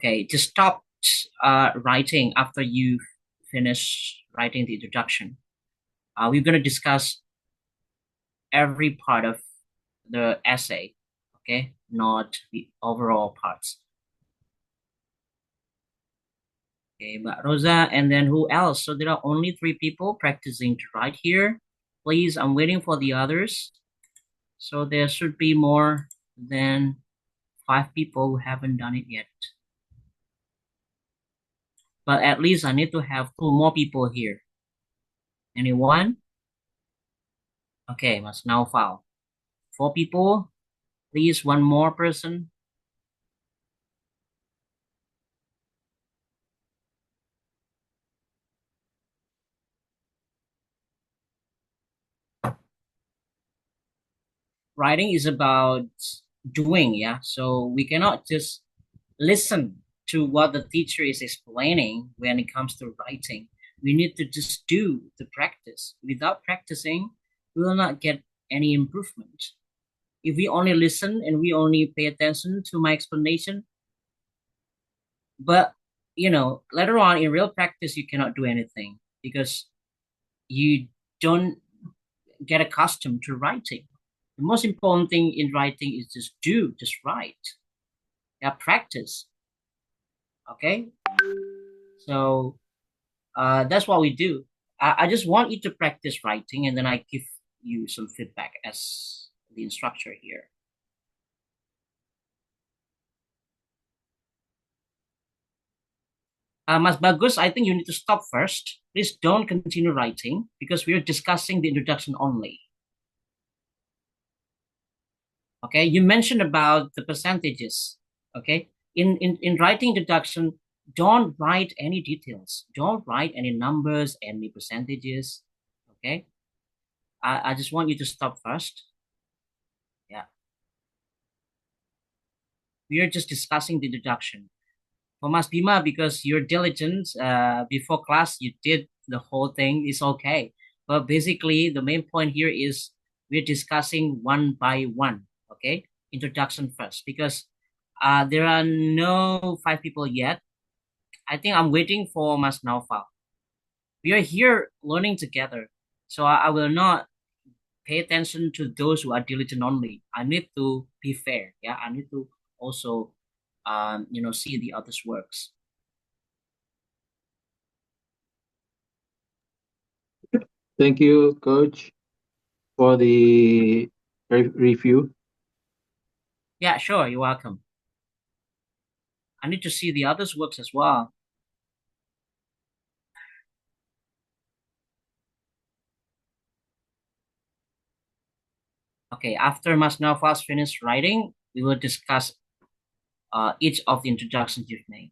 Okay, just stop writing after you finish writing the introduction. We're going to discuss every part of the essay, okay, not the overall parts. Okay, but Rosa, and then who else? So there are only 3 people practicing to write here. Please, I'm waiting for the others. So there should be more than 5 people who haven't done it yet. But at least I need to have 2 more people here. Anyone? Okay, must now file. 4 people. Please, one more person. Writing is about doing, yeah. So we cannot just listen to what the teacher is explaining when it comes to writing. We need to just do the practice. Without practicing, we will not get any improvement. If we only listen and we only pay attention to my explanation, but later on in real practice, you cannot do anything because you don't get accustomed to writing. The most important thing in writing is just write. Yeah, practice. Okay, so that's what we do. I just want you to practice writing, and then I give you some feedback as the instructor here. Mas Bagus, I think you need to stop first. Please don't continue writing because we are discussing the introduction only. Okay, you mentioned about the percentages. Okay, in writing introduction, don't write any details. Don't write any numbers, any percentages. Okay, I just want you to stop first. Yeah, we are just discussing the introduction. For Mas Bima, because you're diligent, before class you did the whole thing, it's okay. But basically, the main point here is we're discussing one by one. Okay, introduction first because there are no 5 people yet. I think I'm waiting for Mas Naufal. We are here learning together, so I will not pay attention to those who are diligent only. I need to be fair. Yeah, I need to also, see the others' works. Thank you, Coach, for the review. Yeah, sure. You're welcome. I need to see the others' works as well. Okay, after Mas Naufal's finished writing, we will discuss each of the introductions you've made.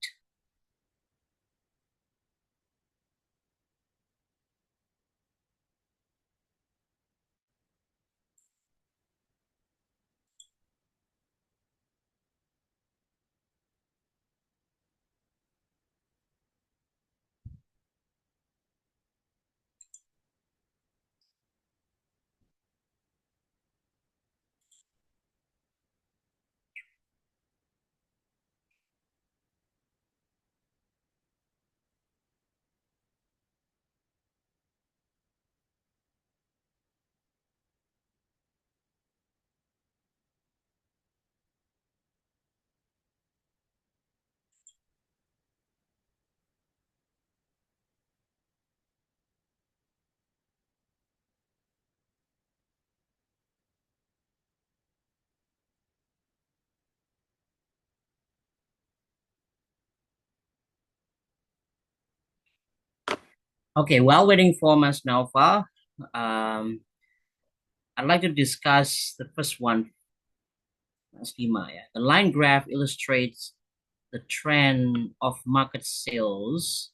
Okay, while waiting for Mas Naufal, um, I'd like to discuss the first one, Mas Bima. Yeah. The line graph illustrates the trend of market sales.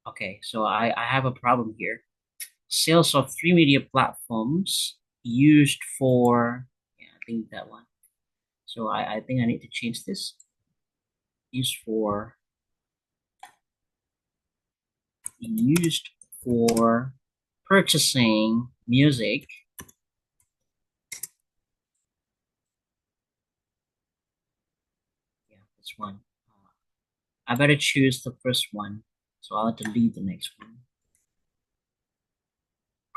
Okay, so I have a problem here. Sales of 3 media platforms used for, yeah, I think that one. So I think I need to change this. Used for purchasing music This one. I better choose the first one. So I'll delete the next one.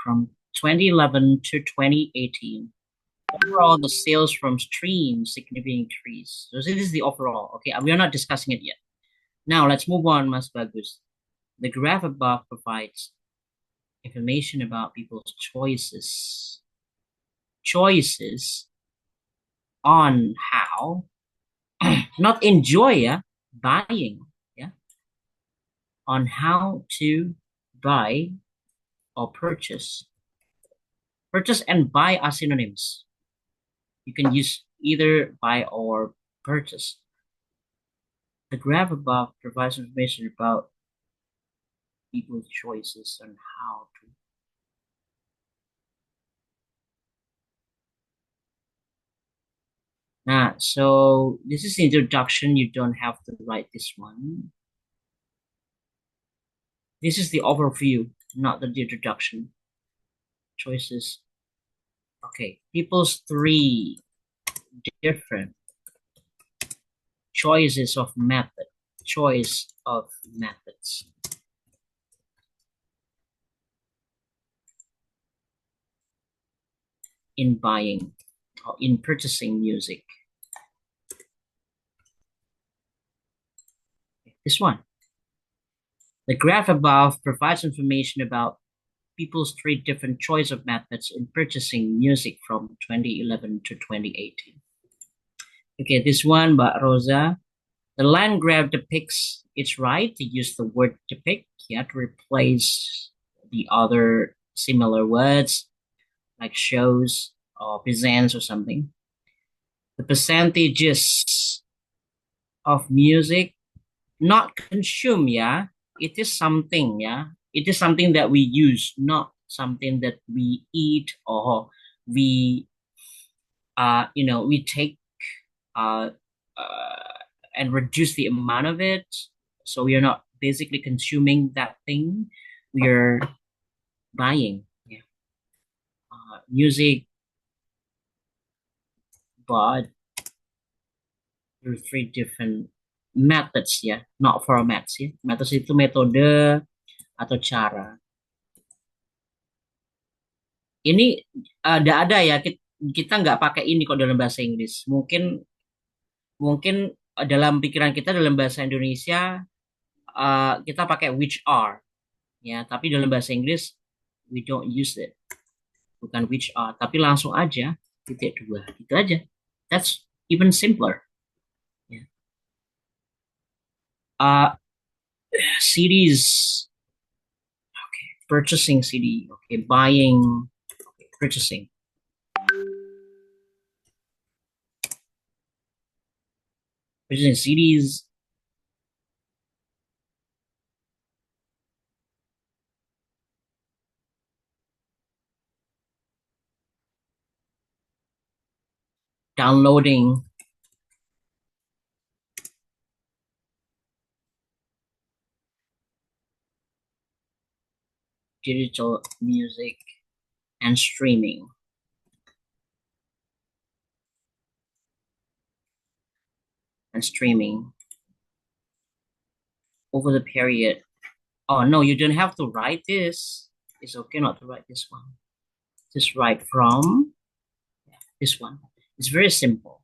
From 2011 to 2018, overall the sales from streams significantly increased. So this is the overall. Okay, we are not discussing it yet. Now let's move on, Mas Bagus. The graph above provides information about people's choices on how not enjoy, yeah, buying, yeah, on how to buy or purchase. Purchase and buy are synonyms. You can use either buy or purchase. The graph above provides information about people's choices on how to. Now, so this is the introduction. You don't have to write this one. This is the overview, not the introduction. Choices. Okay, people's three different choices of method. Choice of methods. In buying or in purchasing music. This one. The graph above provides information about people's three different choice of methods in purchasing music from 2011 to 2018. Okay, this one, Mbak Rosa. The line graph depicts its right to use the word depict, yeah, to replace the other similar words like shows or presents or something. The percentages of music not consumed, yeah. It is something, yeah. It is something that we use, not something that we eat or we, we take uh, and reduce the amount of it. So we are not basically consuming that thing. We are buying, yeah, music, but through three different methods, ya, not formats, ya. Methods itu metode atau cara. Ini ada ya, kita nggak pakai ini kok dalam bahasa Inggris. Mungkin dalam pikiran kita dalam bahasa Indonesia kita pakai which are, ya. Tapi dalam bahasa Inggris we don't use it. Bukan which are, tapi langsung aja titik dua, gitu aja. That's even simpler. Ya. CDs, okay. Purchasing CD, okay. Buying, okay. Purchasing. Purchasing CDs. Downloading. Digital music and streaming. And streaming over the period. Oh no, you don't have to write this. It's okay not to write this one. Just write from this one. It's very simple,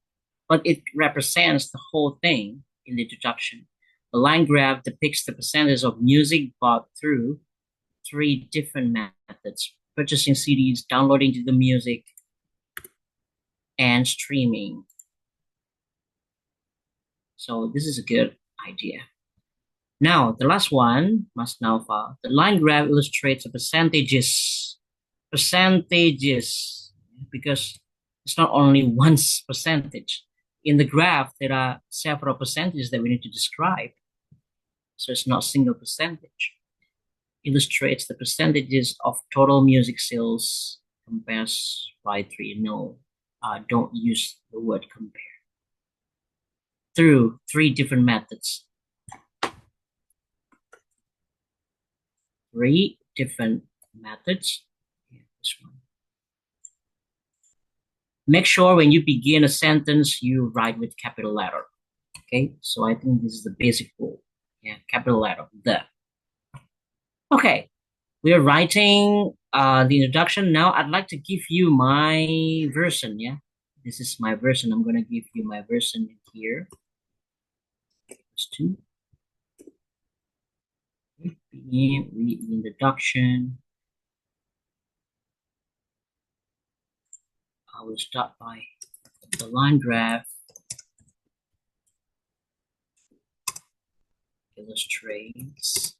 but it represents the whole thing in the introduction. The line graph depicts the percentage of music bought through three different methods: purchasing CDs, downloading the music, and streaming. So this is a good idea. Now, the last one, Mas Naufal. The line graph illustrates the percentages, because it's not only one percentage. In the graph, there are several percentages that we need to describe. So it's not single percentage. Illustrates the percentages of total music sales, compares by three. No, don't use the word compare. Through three different methods. Three different methods. Yeah, this one. Make sure when you begin a sentence, you write with capital letter. Okay, so I think this is the basic rule. Yeah, capital letter, the. Okay, we are writing the introduction. Now I'd like to give you my version. Yeah, this is my version. I'm gonna give you my version here. Let's do begin with the introduction. I will start by the line graph, illustrates.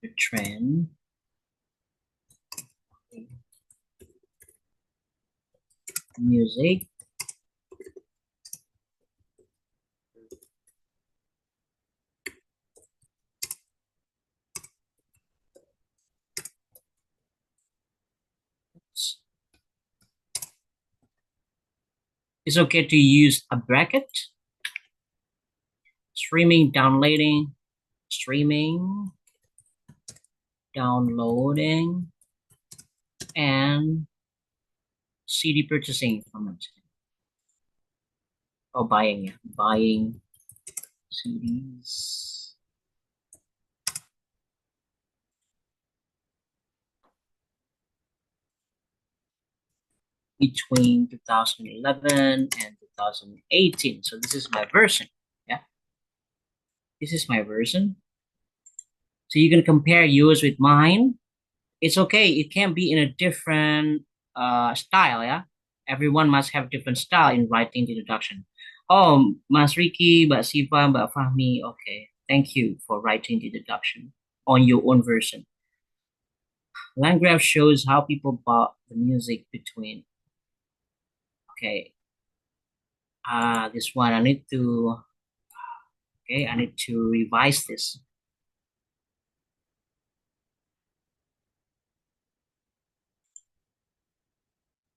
The trend, music, it's okay to use a bracket, streaming, downloading, streaming, downloading, and CD purchasing information. Or buying, yeah, buying CDs. Between 2011 and 2018. So this is my version. Yeah, this is my version. So you can compare yours with mine. It's okay. It can be in a different style. Yeah, everyone must have different style in writing the introduction. Oh, Mas Ricky, Mbak Siva, Mbak Fahmi. Okay, thank you for writing the introduction on your own version. Line graph shows how people bought the music between. Okay, this one I need to. Okay, I need to revise this.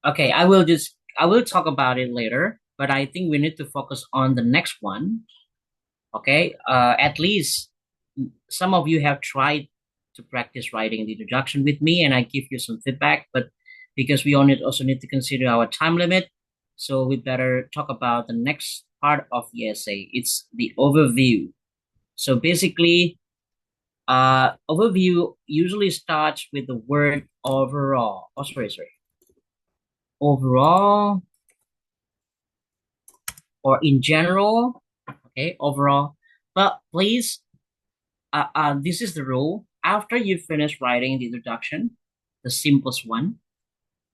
Okay, I will talk about it later, but I think we need to focus on the next one. Okay, at least some of you have tried to practice writing the introduction with me, and I give you some feedback. But because we also need to consider our time limit, so we better talk about the next part of the essay. It's the overview. So basically, overview usually starts with the word overall. Oh, sorry. Overall, or in general, okay, overall. But please, this is the rule. After you finish writing the introduction, the simplest one,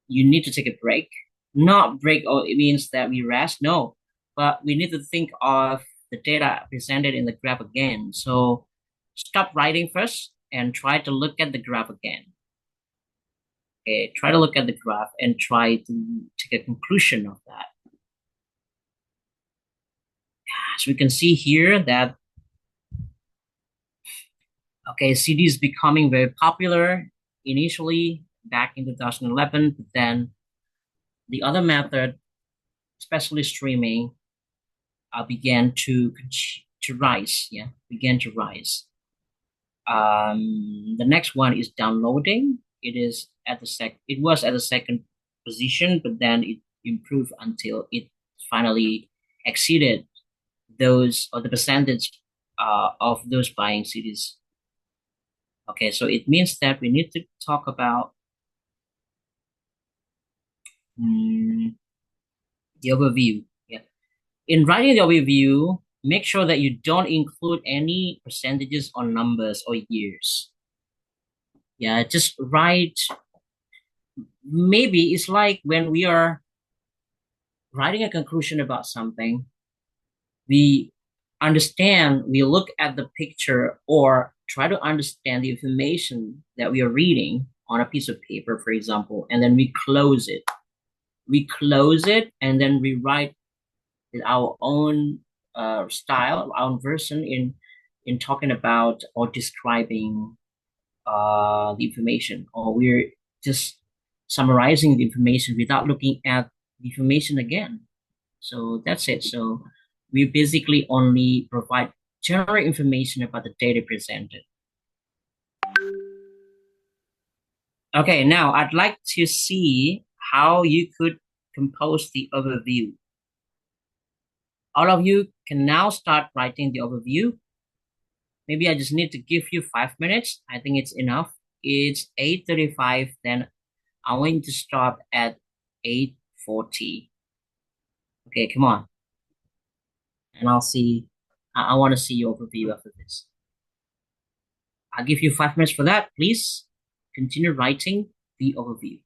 you need to take a break. Not break, oh, it means that we rest. No, but we need to think of the data presented in the graph again. So stop writing first and try to look at the graph again. Okay, try to look at the graph and try to take a conclusion of that. As we can see here that, okay, CD is becoming very popular initially back in 2011, but then the other method, especially streaming, began to rise. Yeah, began to rise. The next one is downloading. It was at the second position, but then it improved until it finally exceeded those or the percentage of those buying CDs. Okay, so it means that we need to talk about the overview. Yeah. In writing the overview, make sure that you don't include any percentages or numbers or years. Yeah, just write. Maybe it's like when we are writing a conclusion about something, we we look at the picture or try to understand the information that we are reading on a piece of paper, for example, and then we close it. We close it and then we write in our own style, our own version in talking about or describing the information, or we're just summarizing the information without looking at the information again. So that's it. So We basically only provide general information about the data presented. Okay, now I'd like to see how you could compose the overview. All of you can now start writing the overview. Maybe I just need to give you 5 minutes. I think it's enough. It's 8:35, then I'm going to stop at 8:40. Okay, come on. And I want to see your overview after this. I'll give you 5 minutes for that. Please continue writing the overview.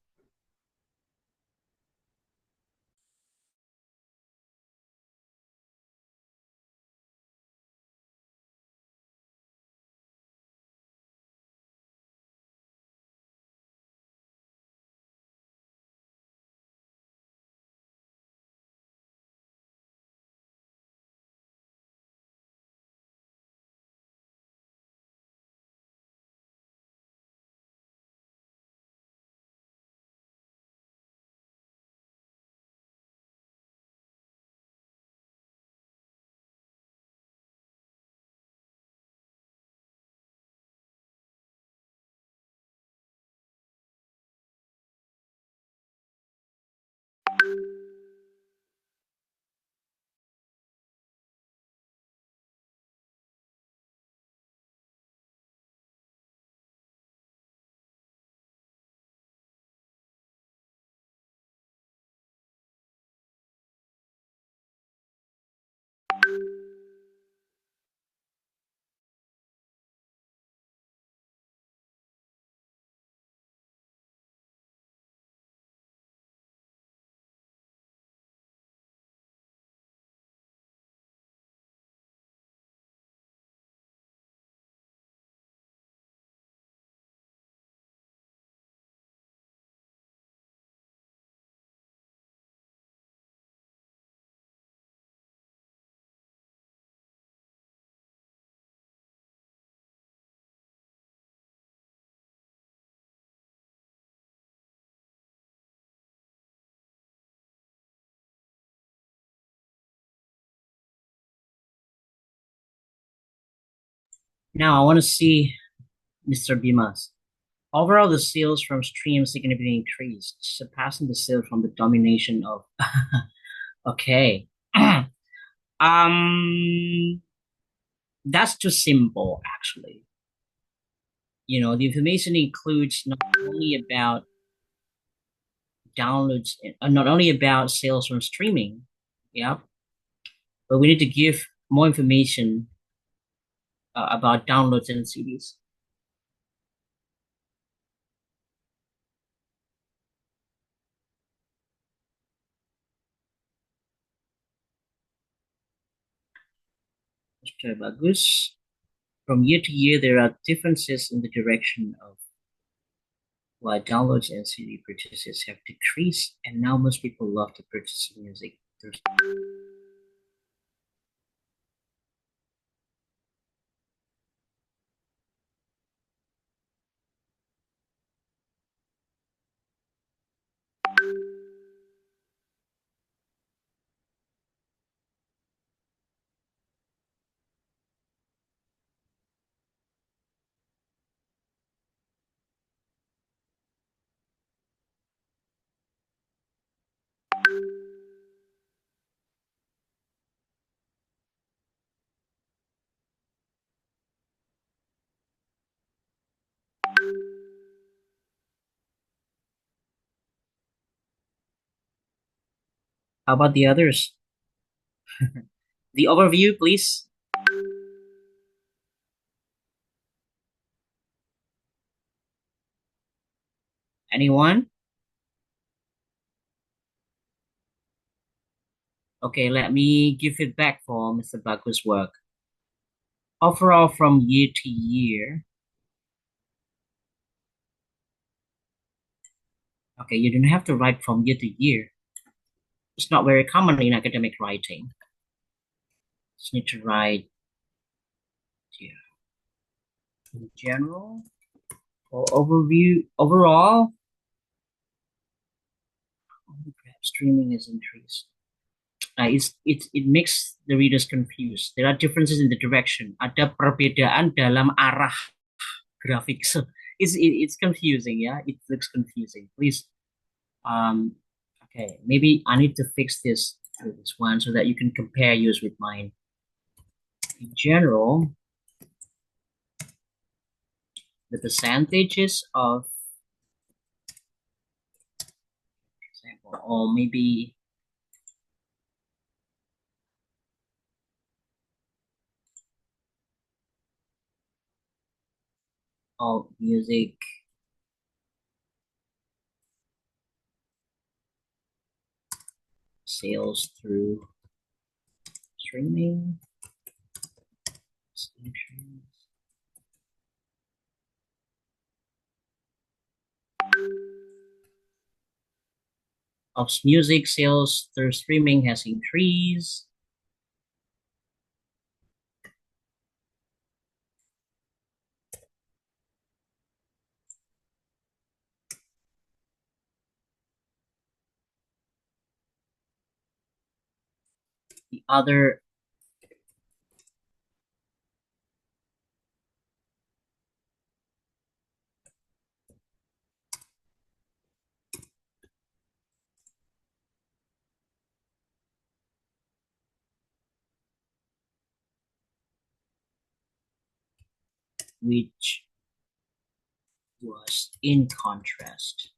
Now I want to see Mr. Bimas. Overall, the sales from streams significantly increased, surpassing the sales from the domination of. Okay. um, that's too simple, actually. The information includes not only about downloads, not only about sales from streaming, yeah, but we need to give more information about downloads and CDs. Mr. Bagus. From year to year, there are differences in the direction of why downloads and CD purchases have decreased, and now most people love to purchase music. How about the others? The overview, please. Anyone? Okay, let me give feedback for Mr. Baku's work. Overall, from year to year, okay, you don't have to write from year to year. It's not very common in academic writing. Just need to write here. In general, or overview, overall, streaming is increased. it makes the readers confused. There are differences in the direction. Ada perbedaan dalam arah grafik. So it's confusing. Yeah, it looks confusing. Please, okay, maybe I need to fix this one so that you can compare yours with mine. In general, the percentages of example, or maybe of music sales through streaming solutions. Of music sales through streaming has increased. The other which was in contrast.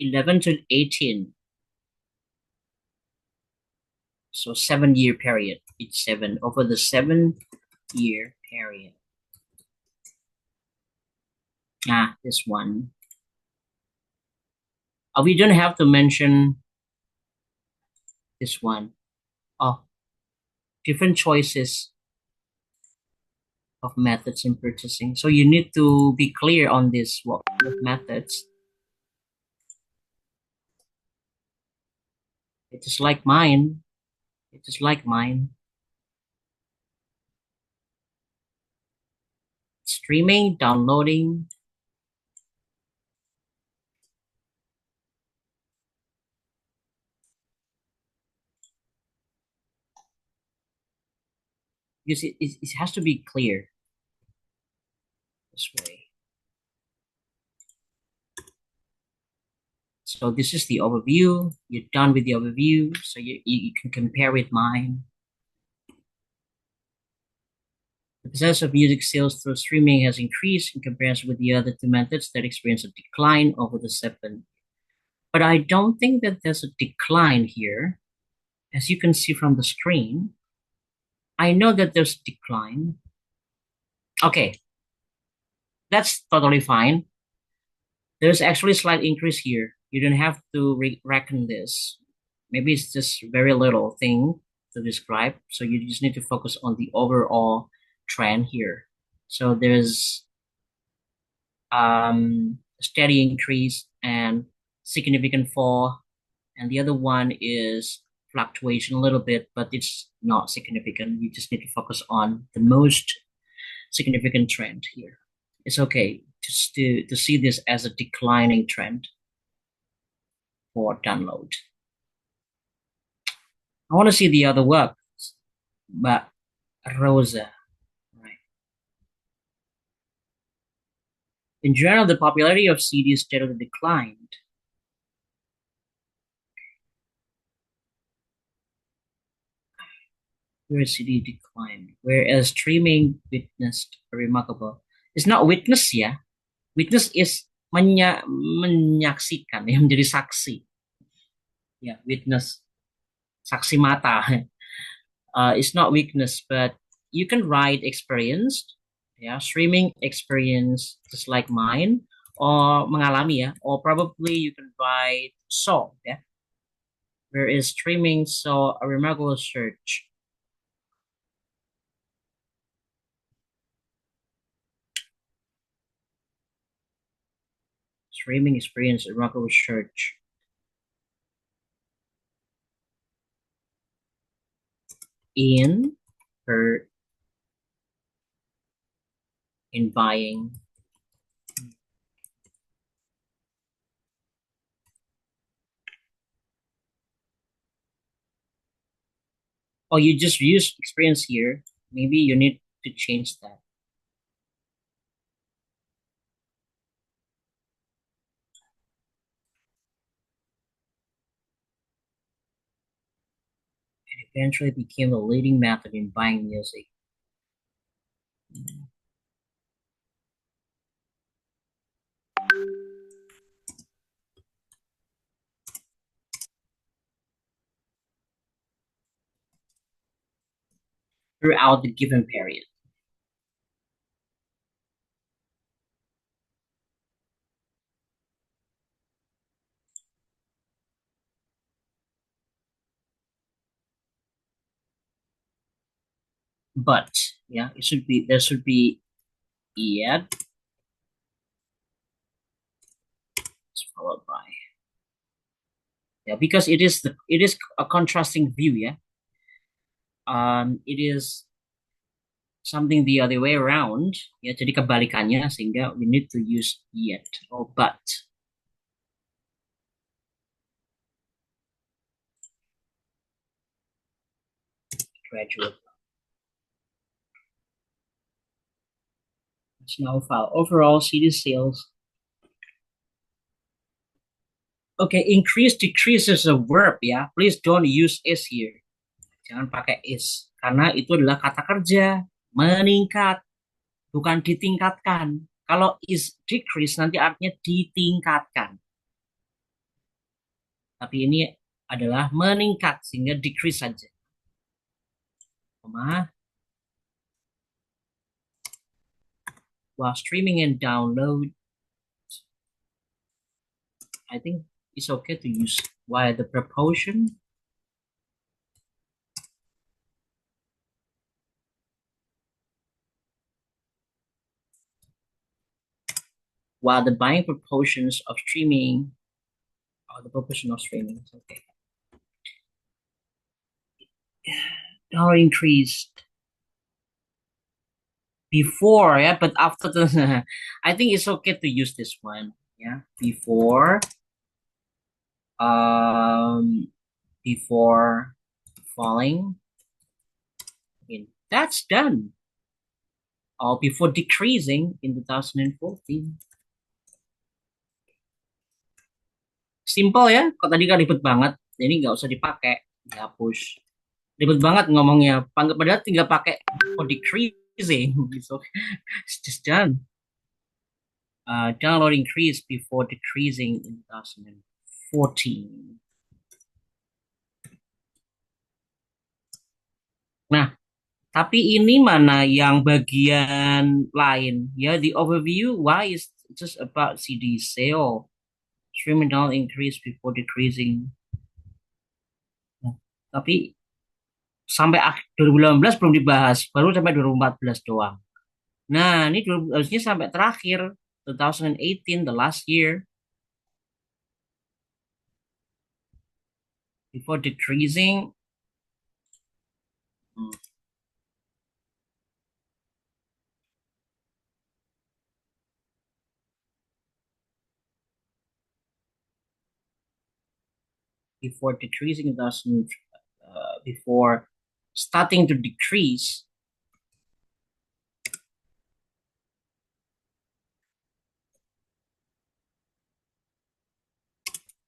Eleven to 18. So 7 year period. It's 7 over the 7 year period. This one. We don't have to mention this one. Oh, different choices of methods in purchasing. So you need to be clear on this what methods. It is like mine. It is like mine. Streaming, downloading. Because it has to be clear this way. So this is the overview. You're done with the overview. So you can compare with mine. The percentage of music sales through streaming has increased in comparison with the other two methods that experience a decline over the 7. But I don't think that there's a decline here. As you can see from the screen, I know that there's a decline. Okay, that's totally fine. There's actually a slight increase here. You don't have to reckon this. Maybe it's just very little thing to describe. So you just need to focus on the overall trend here. So there's steady increase and significant fall. And the other one is fluctuation a little bit, but it's not significant. You just need to focus on the most significant trend here. It's okay just to see this as a declining trend for download. I want to see the other work, but Rosa, right? In general, the popularity of CDs steadily declined. curiosity declined, whereas streaming witnessed a remarkable. It's not witness ya. Witness is menyaksikan, ya, menjadi saksi. Ya, witness, saksi mata. It's not weakness, but you can write experienced, yeah, streaming experience just like mine, or mengalami ya, or probably you can write saw, yeah, whereas streaming saw a remarkable search. Streaming experience a remarkable search in her in buying. Oh, you just use experience here. Maybe you need to change that. It eventually became the leading method in buying music. Throughout the given period. But yeah, it should be there should be yet followed by, yeah, because it is a contrasting view, yeah. It is something the other way around, ya, jadi kebalikannya, sehingga we need to use yet or but. Graduate. Let's now file overall CD sales. Okay, increase decrease is a verb ya. Please don't use is here. Jangan pakai is karena itu adalah kata kerja, meningkat, bukan ditingkatkan. Kalau is decrease nanti artinya ditingkatkan. Tapi ini adalah meningkat sehingga decrease saja. While streaming and download, I think it's okay to use while the proportion. While the buying proportions of streaming, or the proportion of streaming, it's okay. Dollar increased before, yeah, but after the, I think it's okay to use this one, yeah, before, before falling. That's done. Or before decreasing in 2014. Simple ya, kok tadi kan ribet banget. Ini nggak usah dipakai, dihapus. Ribet banget ngomongnya. Padahal tinggal pakai for decreasing. So it's just done. Download increase before decreasing in 2014. Nah, tapi ini mana yang bagian lain? Ya, the overview, why is just about CD sale? Streaming down increase before decreasing. Nah, tapi sampai 2018 belum dibahas, baru sampai 2014 doang. Nah, ini harusnya sampai terakhir, 2018, the last year. Before decreasing, before decreasing, before starting to decrease,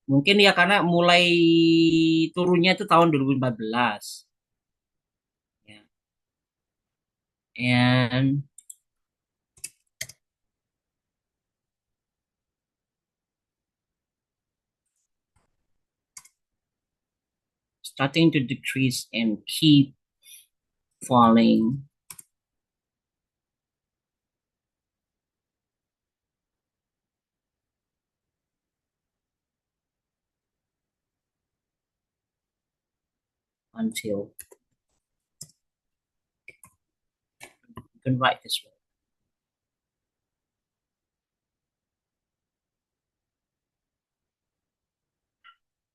mungkin ya karena mulai turunnya itu tahun 2014. Ya. and starting to decrease and keep falling until you can write this way.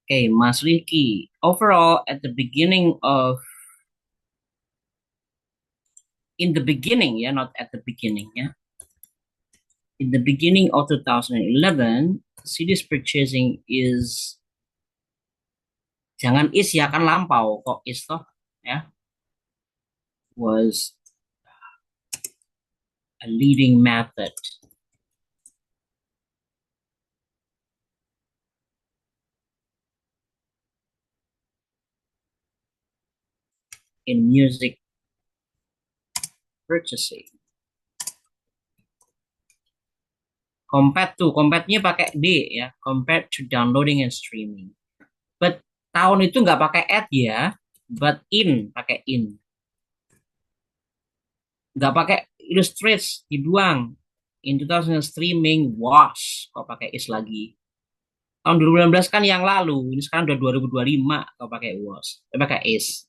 Okay, Mas Ricky. Overall, at the beginning of in the beginning, yeah, not at the beginning, yeah. In the beginning of 2011, CDs purchasing is jangan is ya kan lampau kok is toh ya was a leading method in music purchasing. Compared-nya pakai D ya, compared to downloading and streaming. But tahun itu nggak pakai at ya, but in pakai in. Nggak pakai illustrates dibuang. In 2000 streaming was kok pakai is lagi. Tahun 2019 kan yang lalu, ini sekarang udah 2025 kok pakai was, pakai is.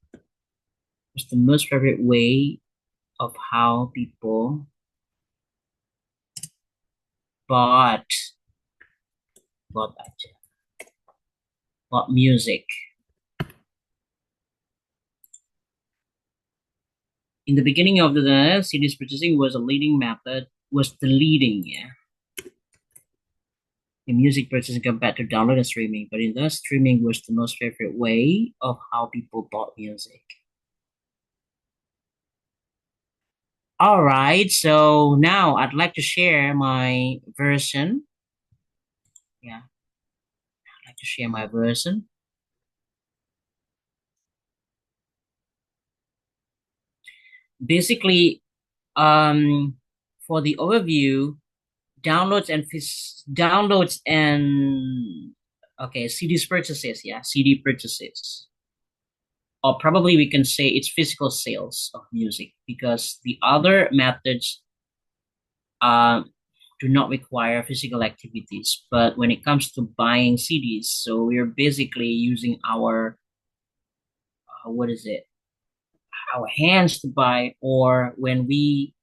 It's the most favorite way of how people bought bought aja bought music. In the beginning of the CDs purchasing was a leading method, was the leading, yeah, in music purchasing compared to download and streaming. But in the streaming was the most favorite way of how people bought music. All right, so now I'd like to share my version. Yeah, I'd like to share my version. Basically, for the overview, downloads and okay, CDs purchases, yeah, CD purchases, or probably we can say it's physical sales of music because the other methods uh, do not require physical activities. But when it comes to buying CDs, so we're basically using our what is it, our hands to buy, or when we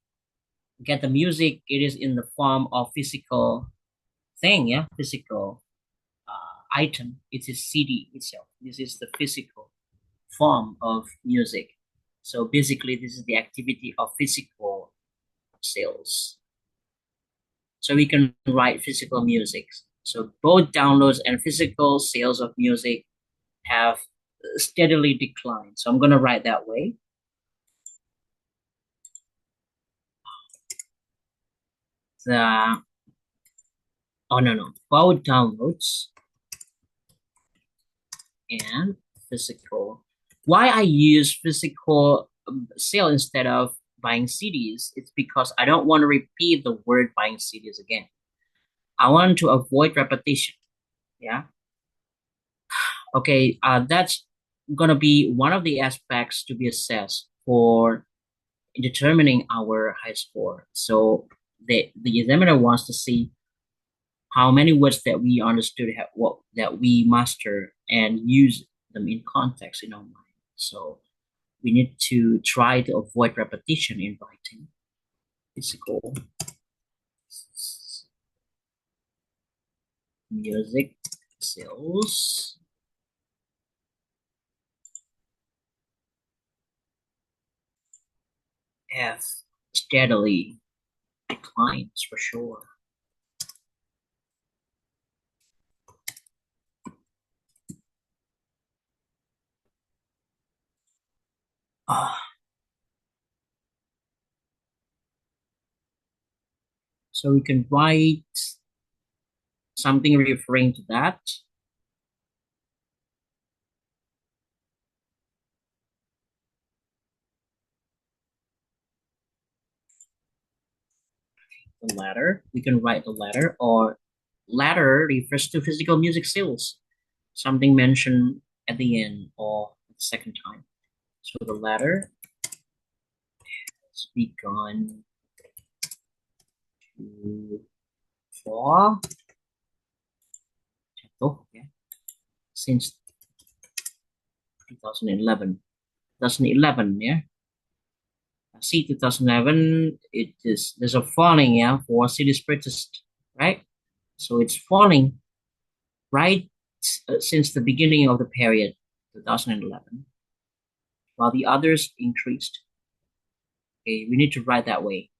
get the music, it is in the form of physical thing, yeah, physical item. It is CD itself. This is the physical form of music. So basically, this is the activity of physical sales. So we can write physical music. So both downloads and physical sales of music have steadily declined. So I'm going to write that way. The oh no, both downloads and physical. Why I use physical sale instead of buying CDs? It's because I don't want to repeat the word buying CDs again. I want to avoid repetition. Yeah. Okay. That's gonna be one of the aspects to be assessed for determining our high score. So the examiner wants to see how many words that we understood, have what that we master and use them in context in our mind. So we need to try to avoid repetition in writing. Physical music sales have steadily declined for sure. So we can write something referring to that. The latter, we can write the latter, or latter refers to physical music skills, something mentioned at the end or the second time. So the latter has begun to fall since 2011. 2011, yeah. See, 2011, there's a falling, yeah, for cities purchased, right? So it's falling right since the beginning of the period, 2011, while the others increased. Okay, we need to write that way.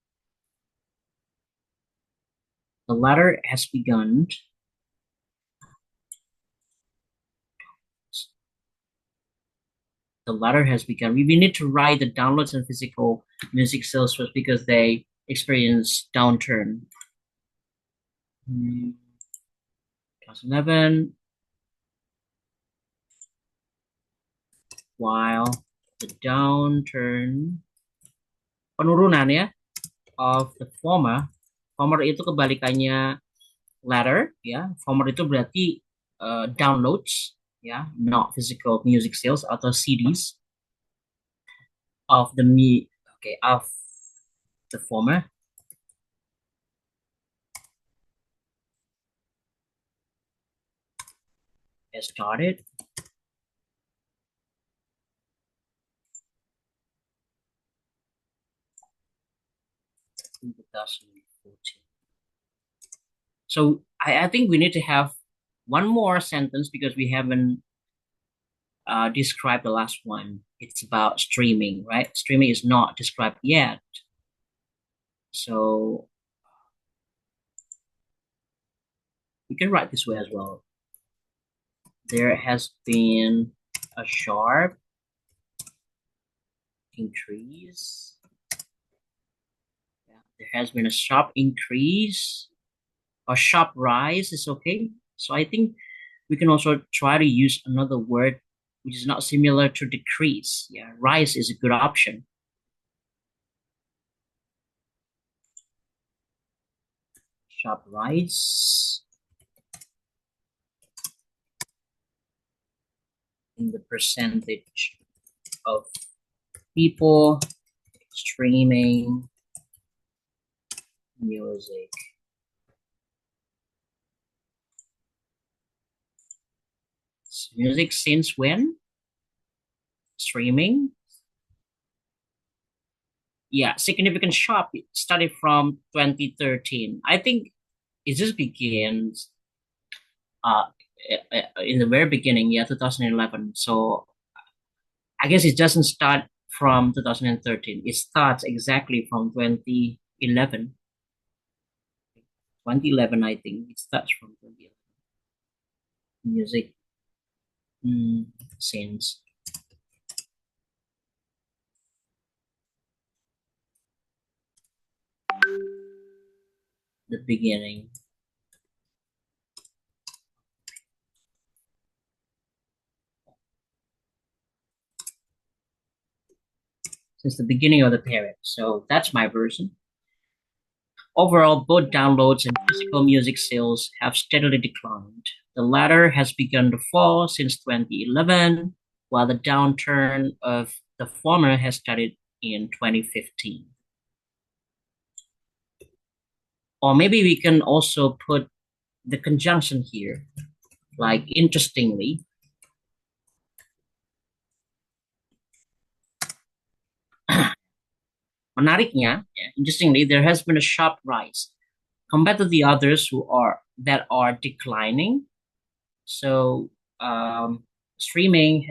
The latter has begun. The latter has begun. We need to write the downloads and physical music sales first because they experience downturn. 2011, while the downturn, penurunan ya, of the former. Former itu kebalikannya latter, ya. Former itu berarti downloads, ya, not physical music sales atau CDs of the of the former. Has started. In 2014. So I think we need to have one more sentence because we haven't described the last one. It's about streaming, right? Streaming is not described yet. So we can write this way as well. There has been a sharp increase. Yeah, there has been a sharp increase. A sharp rise is okay. So I think we can also try to use another word which is not similar to decrease. Yeah, rise is a good option. Sharp rise in the percentage of people streaming music. Music since when? Streaming. Yeah, significant sharp started from 2013. I think it just begins uh in the very beginning, yeah, 2011. So I guess it doesn't start from 2013. It starts exactly from 2011. 2011, I think it starts from 2011. Music since the beginning. Since the beginning of the period. So that's my version. Overall, both downloads and physical music sales have steadily declined. The latter has begun to fall since 2011, while the downturn of the former has started in 2015. Or maybe we can also put the conjunction here, like interestingly. Menariknya, interestingly, there has been a sharp rise compared to the others that are declining. So streaming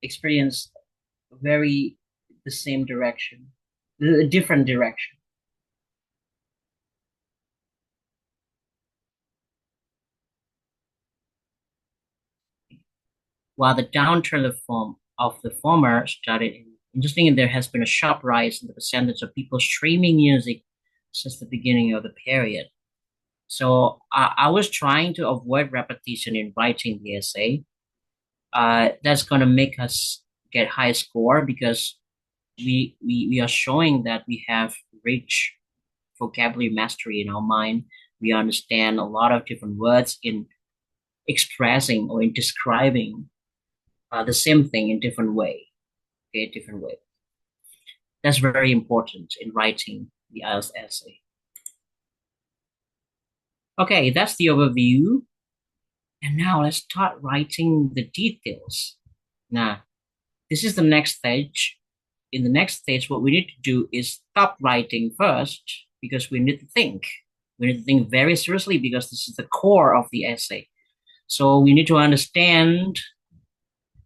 experienced very the same direction, a different direction. While the downturn of the former started, interestingly, there has been a sharp rise in the percentage of people streaming music since the beginning of the period. So I was trying to avoid repetition in writing the essay. That's going to make us get high score because we are showing that we have reached vocabulary mastery in our mind. We understand a lot of different words in expressing or in describing the same thing in different way. Okay, different way. That's very important in writing the IELTS essay. Okay, that's the overview. And now let's start writing the details. Now, this is the next stage. In the next stage, what we need to do is stop writing first because we need to think. We need to think very seriously because this is the core of the essay. So we need to understand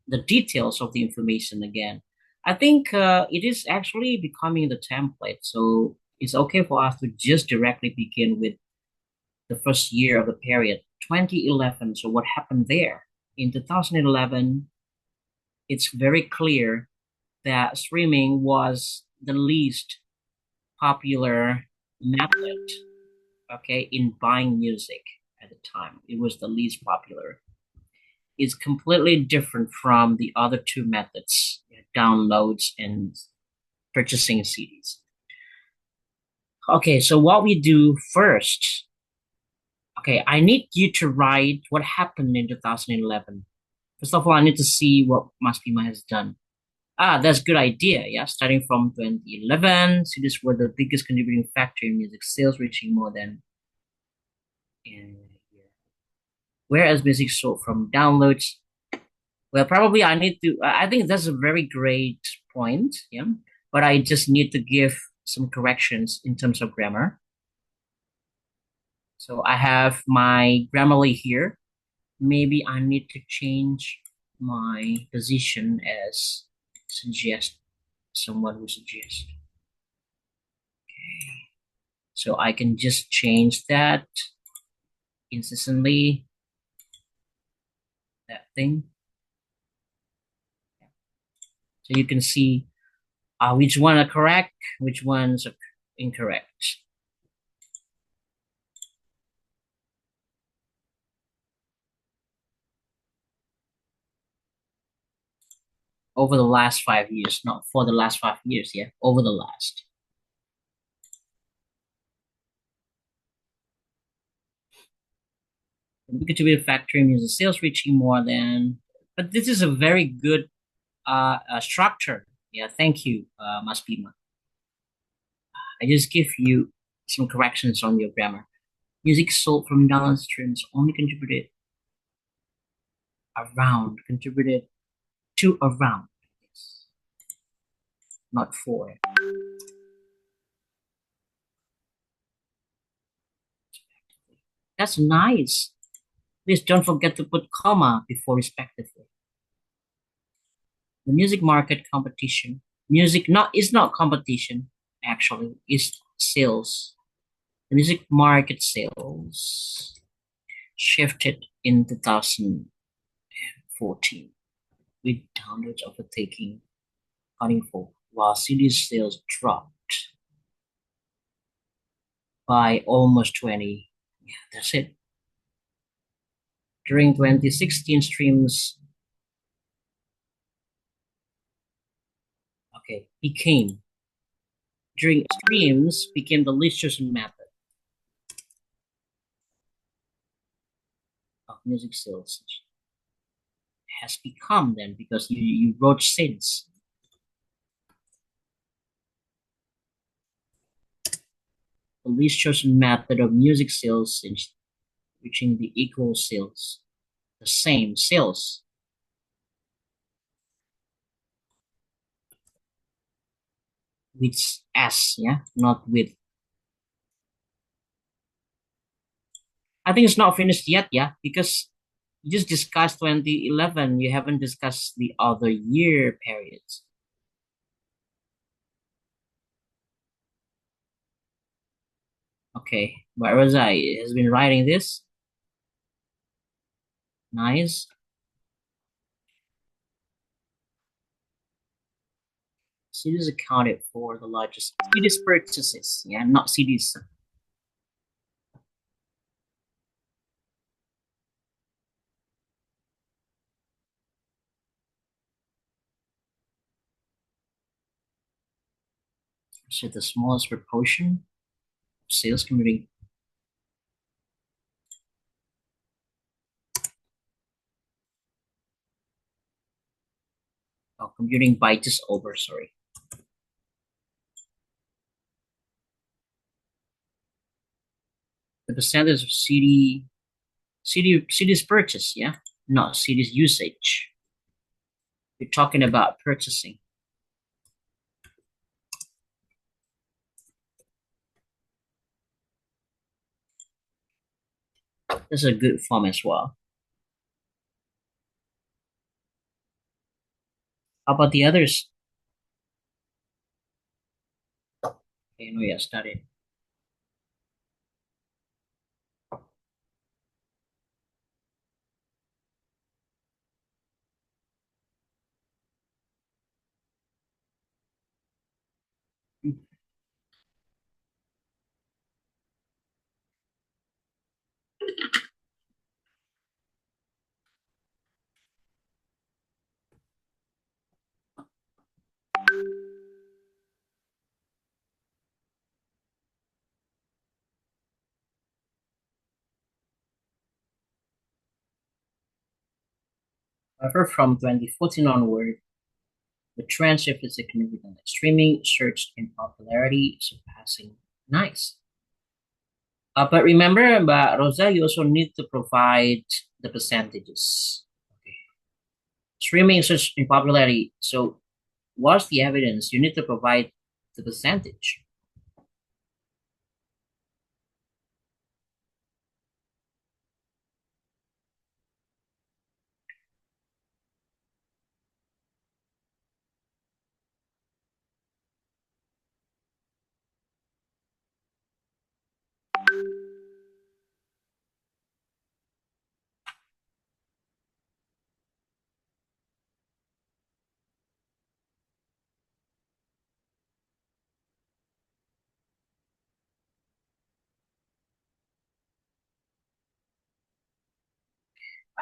the details of the information again. I think it is actually becoming the template. So it's okay for us to just directly begin with the first year of the period, 2011. So what happened there? In 2011, it's very clear that streaming was the least popular method, okay, in buying music at the time. It was the least popular. It's completely different from the other two methods, downloads and purchasing CDs. Okay, so what we do first, okay, I need you to write what happened in 2011. First of all, I need to see what Maspima has done. That's a good idea. Yeah, starting from 2011, CDs were the biggest contributing factor in music sales, reaching more than. Whereas music sold from downloads, well, probably I need to. I think that's a very great point. Yeah, but I just need to give some corrections in terms of grammar. So I have my Grammarly here. Maybe I need to change my position as suggest, someone who suggests. So I can just change that instantly, that thing. So you can see which one are correct, which ones are incorrect. Over the last 5 years, not for the last 5 years, yeah, over the last. Contributed factor in music sales reaching more than, but this is a very good structure. Yeah, thank you, Maspima. I just give you some corrections on your grammar. Music sold from download streams only contributed to around, not for. That's nice. Please don't forget to put comma before respectively. The music market competition. Music not is not competition, actually, is sales. The music market sales shifted in 2014 with downloads overtaking cutting for while CD sales dropped by almost 20. Yeah, that's it. During 2016 streams, okay, became the least chosen method of music sales. Has become then because you wrote since. The least chosen method of music sales since reaching the equal sales, the same sales. With S, yeah, not with. I think it's not finished yet, yeah, because you just discussed 2011. You haven't discussed the other year periods. Okay, where was I? Has been writing this. Nice. CDs accounted for the largest CDs purchases, yeah, not CDs. So the smallest proportion. sales commuting. Oh, computing byte is over, sorry. The percentage of CDs purchase, yeah? Not CDs usage. We're talking about purchasing. This is a good form as well. How about the others? Okay, no, yeah, started. However, from 2014 onward, the trend shifted significantly. Streaming surged in popularity, surpassing nice. But remember, Mbak Rosa, you also need to provide the percentages. Okay. Streaming surged in popularity. So, what's the evidence? You need to provide the percentage.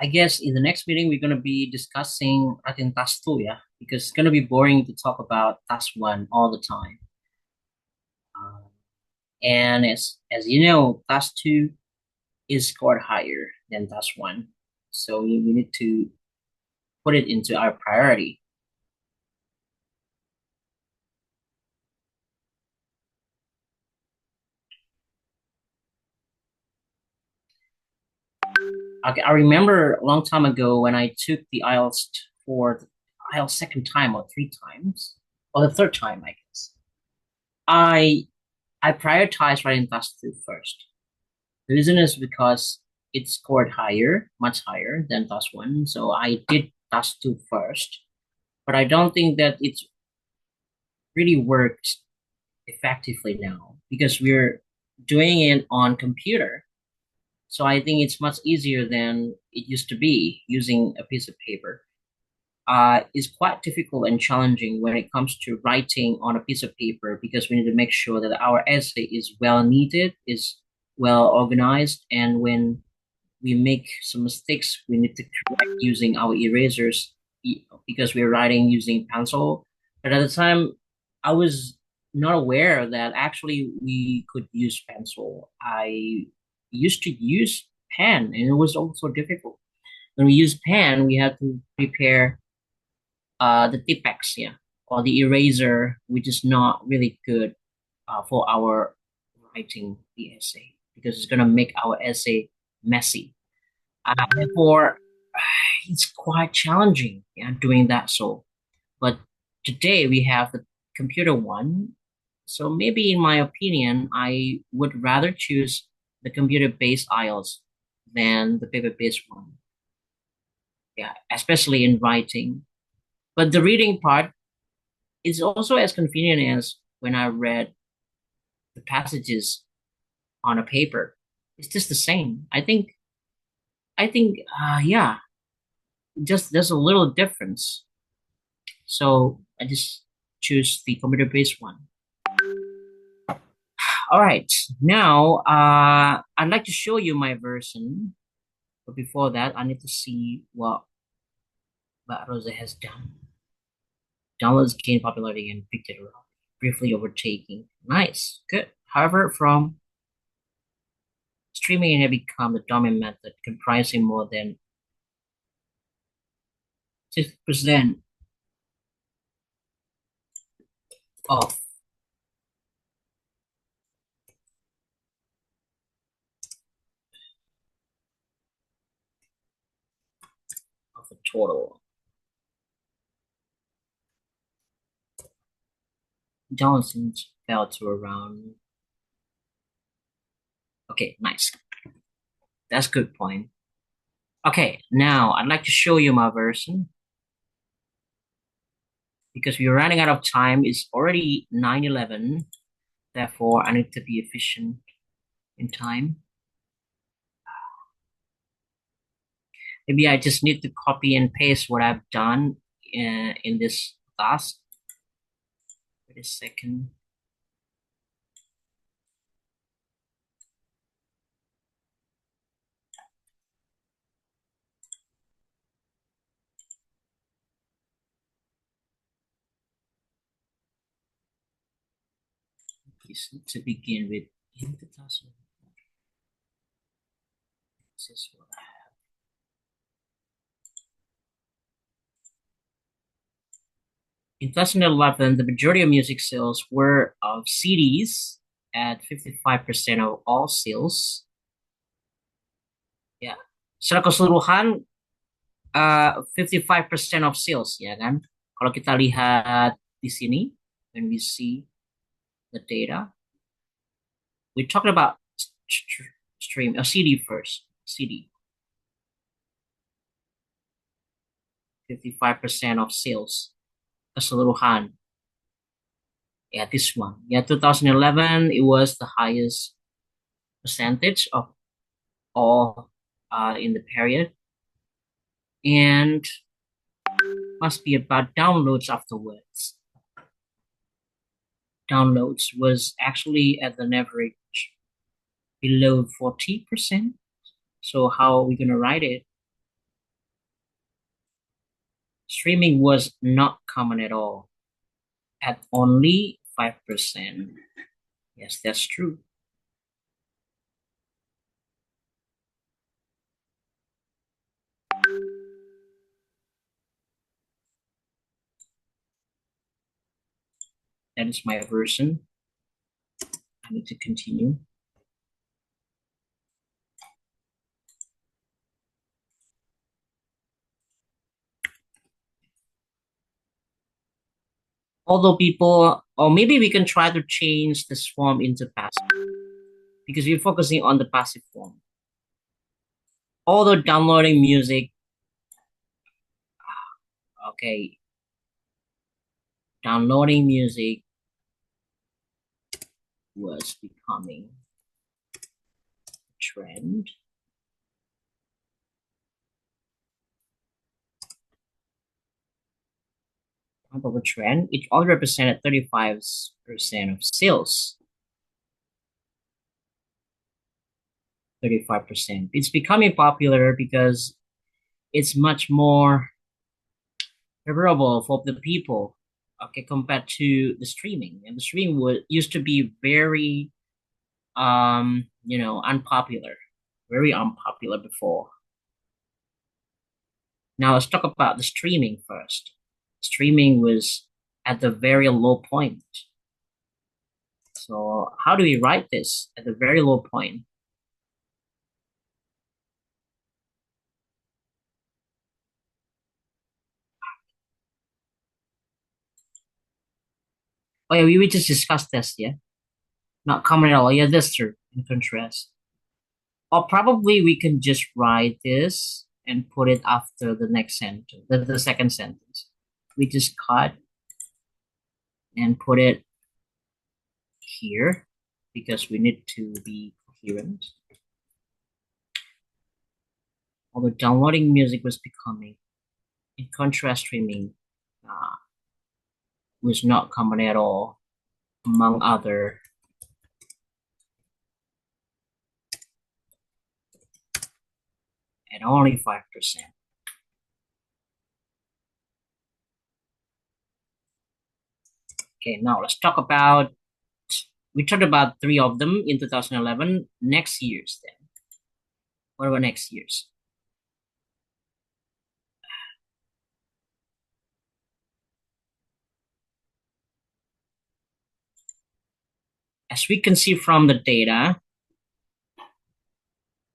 I guess in the next meeting we're gonna be discussing I think task two, yeah, because it's gonna be boring to talk about task one all the time. And as you know, task two is scored higher than task one, so we need to put it into our priority. Okay, I remember a long time ago when I took the IELTS for the IELTS second time or three times, or the third time, I guess. I I prioritized writing task two first. The reason is because it scored higher, much higher than task one. So I did task two first, but I don't think that it really works effectively now because we're doing it on computer. So I think it's much easier than it used to be using a piece of paper. It's quite difficult and challenging when it comes to writing on a piece of paper because we need to make sure that our essay is well needed, is well organized, and when we make some mistakes, we need to correct using our erasers because we're writing using pencil. But at the time, I was not aware that actually we could use pencil. I used to use pen, and it was also difficult. When we use pen, we had to prepare the Tipex, yeah, or the eraser, which is not really good for our writing the essay because it's gonna make our essay messy. Therefore, it's quite challenging, yeah, doing that. So, but today we have the computer one. So maybe, in my opinion, I would rather choose the computer-based IELTS than the paper-based one. Yeah, especially in writing. But the reading part is also as convenient as when I read the passages on a paper. It's just the same. Yeah, just there's a little difference. So I just choose the computer-based one. All right, now I'd like to show you my version, but before that, I need to see what Rosa has done. Downloads gained popularity and picked it around, briefly overtaking. Nice, good. However, from streaming had become the dominant method, comprising more than 60% of the total. Johnson's fell to around. Okay, nice. That's a good point. Okay, now I'd like to show you my version because we're running out of time. It's already 9:11. Therefore, I need to be efficient in time. Maybe I just need to copy and paste what I've done in this class. Wait a second. To begin with, in 2000, this is what I have. In 2011, the majority of music sales were of CDs at 55% of all sales. Ya, secara keseluruhan 55% of sales, ya kan? Kalau kita lihat di sini, when we see the data, we talked about stream a CD first. CD, 55% of sales keseluruhan. Yeah, this one. Yeah, 2011, it was the highest percentage of all in the period. And must be about downloads afterwards. Downloads was actually at an average below 40%. So how are we going to write it? Streaming was not common at all, at only 5%. Yes, that's true. That is my version. I need to continue. Although people, or maybe we can try to change this form into passive because we're focusing on the passive form. Although downloading music, okay, downloading music was becoming a trend. Type of a trend, it all represented 35% of sales. 35%. It's becoming popular because it's much more favorable for the people, okay, compared to the streaming. And the streaming used to be very, unpopular, very unpopular before. Now let's talk about the streaming first. Streaming was at the very low point. So how do we write this at the very low point? Oh yeah, we just discussed this, yeah? Not common at all. Yeah, that's true, in contrast. Or probably we can just write this and put it after the next sentence, the second sentence. We just cut and put it here because we need to be coherent. Although downloading music was becoming, in contrast, streaming was not common at all, among other at only 5%. Okay, now let's talk about, we talked about three of them in 2011, next year's then. What about next year's? As we can see from the data,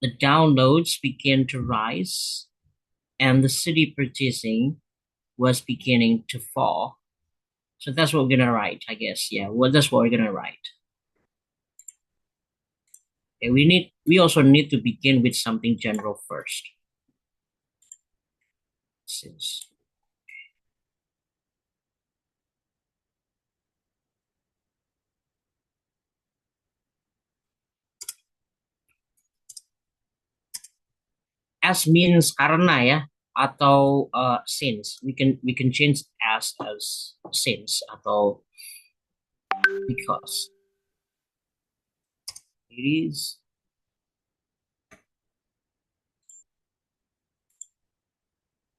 the downloads began to rise and the city purchasing was beginning to fall. So that's what we're gonna write, I guess. Yeah, well, that's what we're gonna write. Okay, we also need to begin with something general first. Since as means karena ya atau since we can change as since atau because it is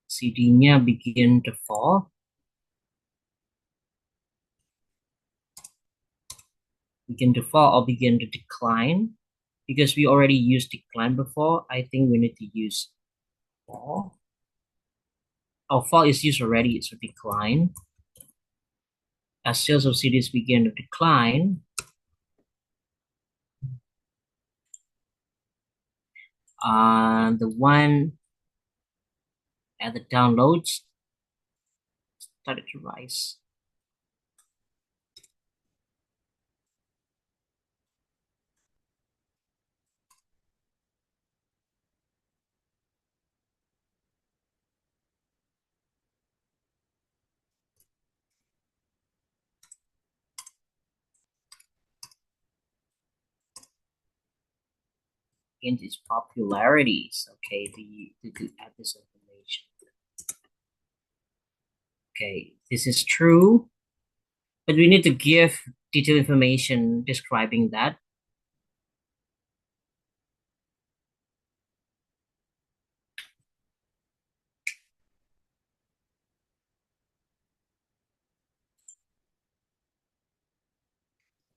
CD-nya begin to fall, or begin to decline. Because we already used decline before, I think we need to use fall. Oh, fall is used already, so decline. As sales of CDs begin to decline, the one at the downloads started to rise. Gained its popularities. Okay, to add this information. Okay, this is true, but we need to give detailed information describing that.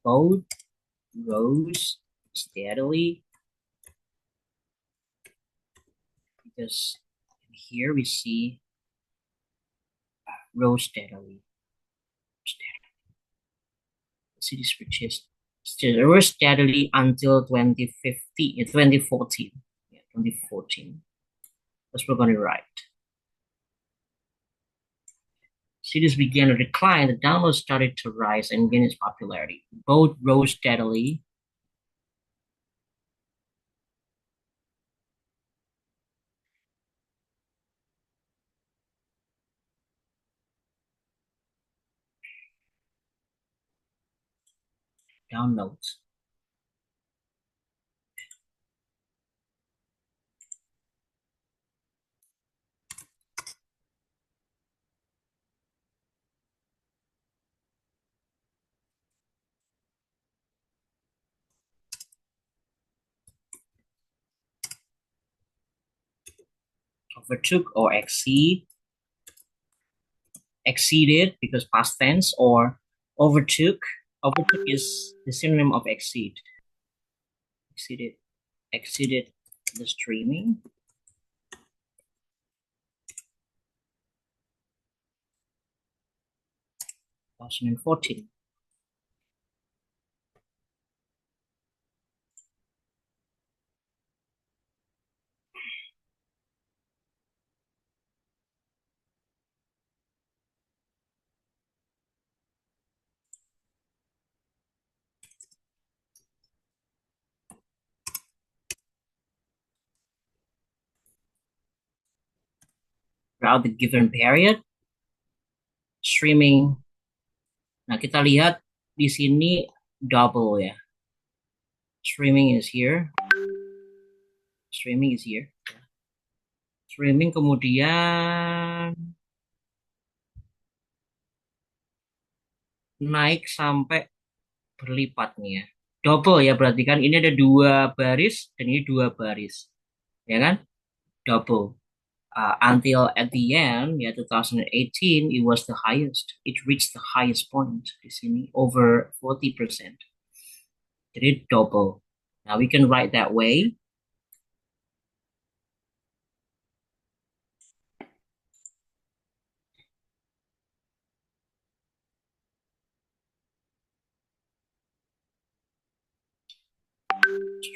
Both rose steadily because here we see rose steadily. Cities purchased rose steadily until 2014. Yeah, 2014. That's what we're going to write. Cities began to decline, the download started to rise and gain its popularity. Both rose steadily. Downloads. Overtook or exceeded because past tense, or overtook. Overtook is the synonym of exceed. Exceeded the streaming. 2014. Throughout the given period, streaming. Nah, kita lihat di sini double ya. Streaming is here. Streaming kemudian naik sampai berlipat nih ya. Double ya, berarti kan ini ada 2 baris dan ini 2 baris. Ya kan? Double. Until at the end, ya 2018, it was the highest. It reached the highest point di sini, over 40%. Jadi double. Now we can write that way.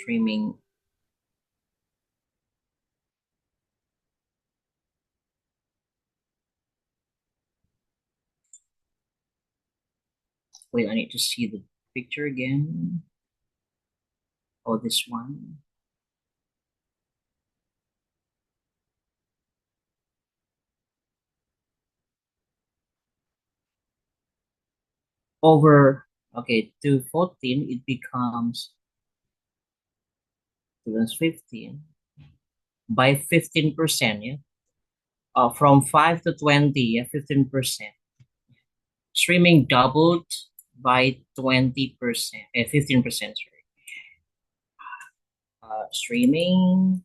streaming. Wait, I need to see the picture again. Oh, this one. Over, okay, to 14, it becomes 15 by 15%, yeah? From 5 to 20, yeah, 15%. Streaming doubled by 20%, 15%, sorry. Streaming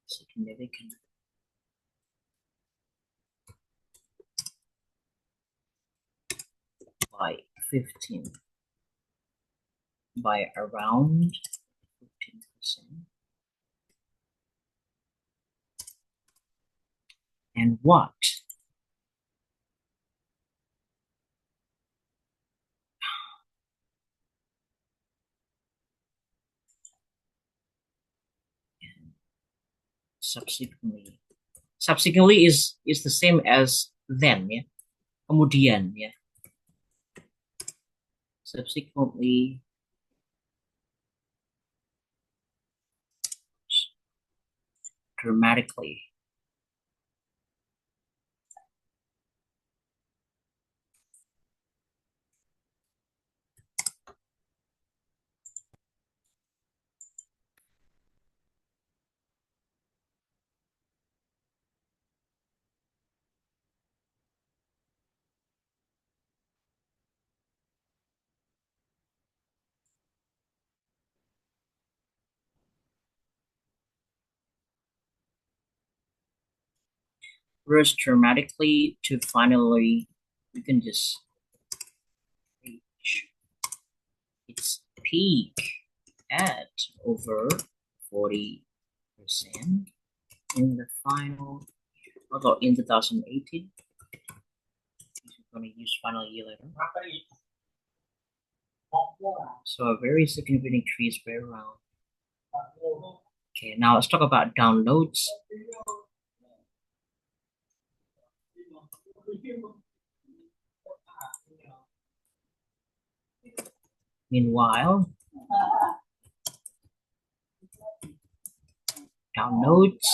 significant by 15 by around 15%. And what? Subsequently. Subsequently is the same as then, yeah. Kemudian, yeah. Subsequently dramatically. First dramatically to finally we can just reach its peak at over 40% in the final, although in 2018. We're going to use final year later. So a very significant increase by around. Okay, now let's talk about downloads. Meanwhile, downloads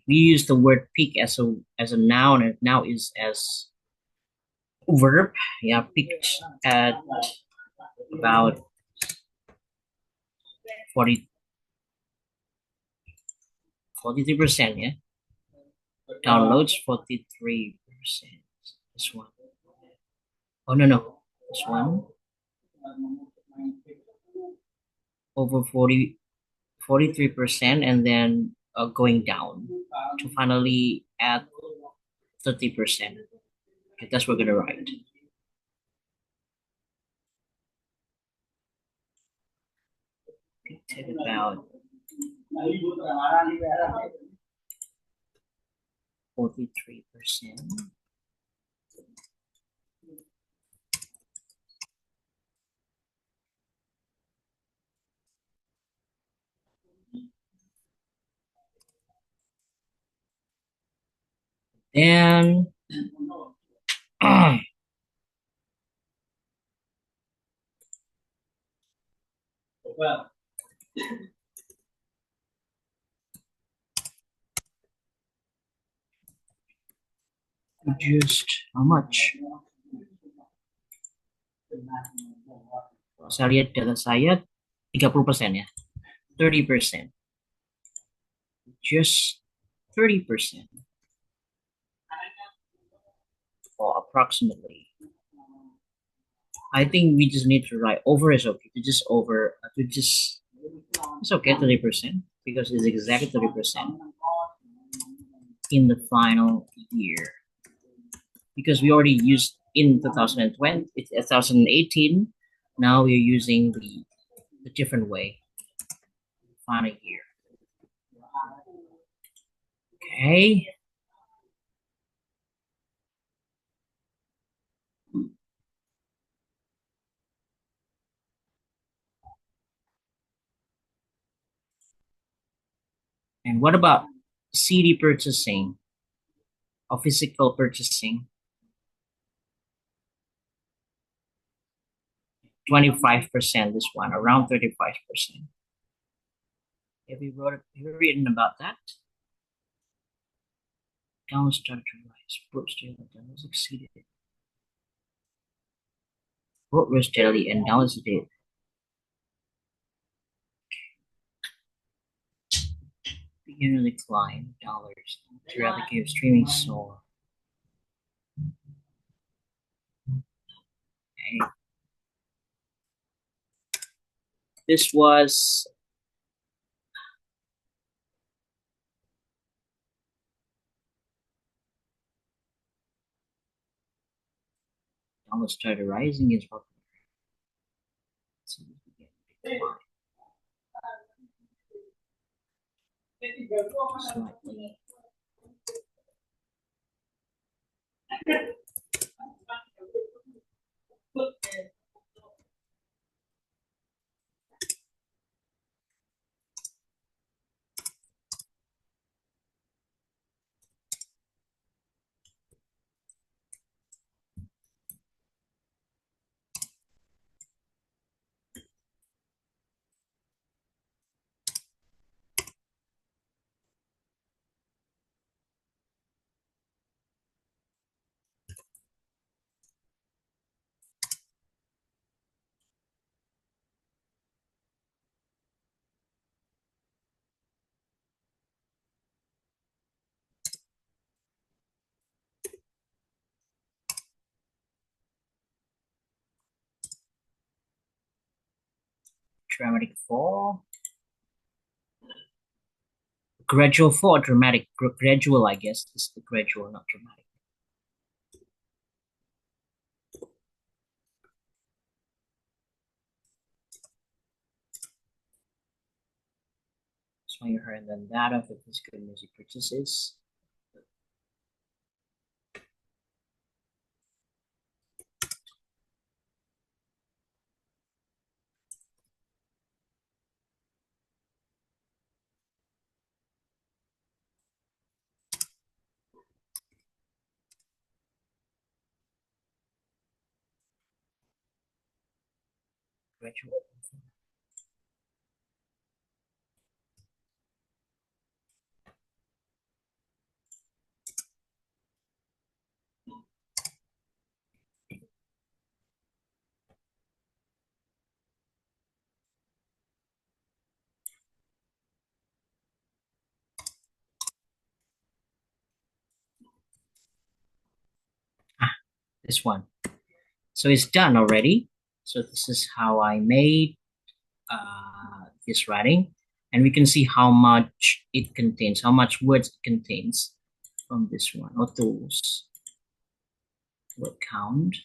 we use the word peak as a noun, and now is as verb. Yeah, peaked at about 43%, yeah. Downloads 43%. This one. Oh no. This one. Over 43%, and then going down to finally at 30%. Okay, that's what we're gonna write. Okay, take about 43%. Then just how much? Saya lihat data saya 30% ya. 30%. Just 30%. Or approximately. I think we just need to write over is okay. It's okay 30% because it's exactly 30%. in the final year, because we already used in 2020, it's 2018. Now we're using the different way, final year. Okay. And what about CD purchasing or physical purchasing? 25%, this one, around 35%. Have you written about that? Down started to rise, brought steadily, then was exceeded. Brought rose steadily and down was dead. Began to decline, dollars, throughout the game streaming soar. Okay. This was dollars started rising as well. Slightly. Dramatic fall. Gradual fall, dramatic. Gradual, I guess, is the gradual, not dramatic. Swing her and then that of the physical music purchases. Gradual. Ah, this one. So it's done already. So this is how I made this writing, and we can see how much it contains, how much words it contains from this one. Or those word count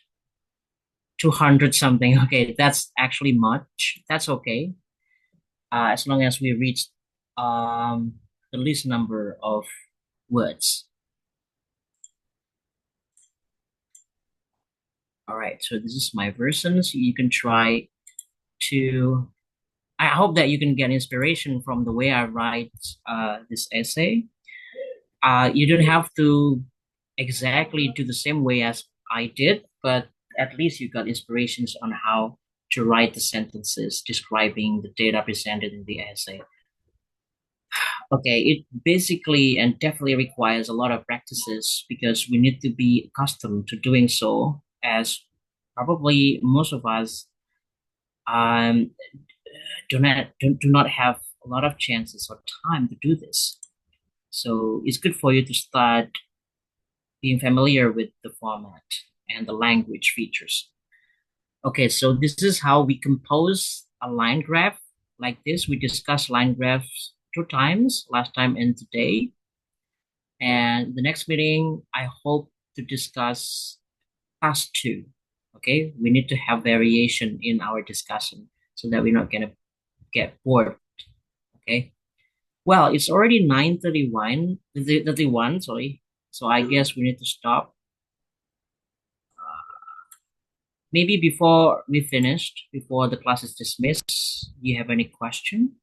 200 something. Okay, that's actually much. That's okay, as long as we reach the least number of words. All right, so this is my version. So you can try to. I hope that you can get inspiration from the way I write this essay. You don't have to exactly do the same way as I did, but at least you got inspirations on how to write the sentences describing the data presented in the essay. Okay, it basically and definitely requires a lot of practices because we need to be accustomed to doing so, as probably most of us um, do not have a lot of chances or time to do this. So it's good for you to start being familiar with the format and the language features. Okay, so this is how we compose a line graph like this. We discussed line graphs 2 times, last time and today. And the next meeting, I hope to discuss past two. Okay, we need to have variation in our discussion so that we're not gonna get bored. Okay. Well, it's already 9:31, sorry. So I guess we need to stop. Maybe before we finished, before the class is dismissed, do you have any question?